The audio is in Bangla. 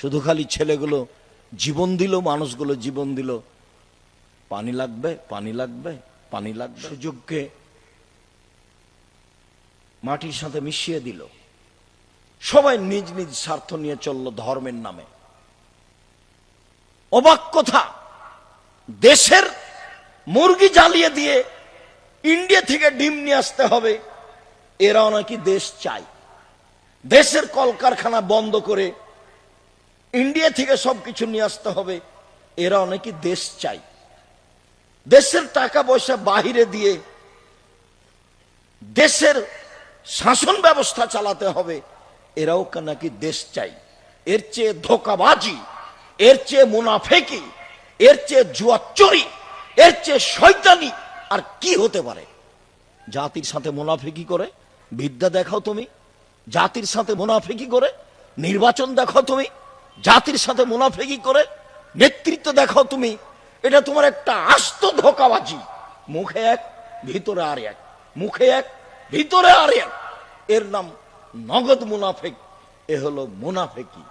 শুধু খালি ছেলেগুলো জীবন দিল, মানুষগুলো জীবন দিল, পানি লাগবে, পানি লাগবে, পানি লাগবে, সুযোগকে মাটির সাথে মিশিয়ে দিল। সবাই নিজ নিজ স্বার্থ নিয়ে চলল ধর্মের নামে। অবাক কথা, দেশের মুরগি জ্বালিয়ে দিয়ে ইন্ডিয়া থেকে ডিম নিয়ে আসতে হবে, এরাও নাকি দেশ চাই। দেশের কলকারখানা বন্ধ করে ইন্ডিয়া থেকে সবকিছু নিয়ে আসতে হবে, এরাও নাকি দেশ চাই। দেশের টাকা পয়সা বাহিরে দিয়ে দেশের শাসন ব্যবস্থা চালাতে হবে, এরাও নাকি দেশ চাই। এর চেয়ে ধোঁকাবাজি, এর চেয়ে মুনাফেকি, এর চেয়ে জুয়াচুরি, এর চেয়ে শয়তানি আর কি হতে পারে? জাতির সাথে মুনাফেকি করে বিদ্যা দেখাও তুমি, জাতির সাথে মুনাফেকি করে নির্বাচন দেখাও তুমি, জাতির সাথে মুনাফেকি করে নেতৃত্ব দেখাও তুমি। এটা তোমার একটা আস্ত ধোঁকাবাজি। মুখে এক, ভিতরে আর এক, মুখে এক, ভিতরে আর এক। এর নাম নগদ মুনাফেক। এ হলো মুনাফেকি।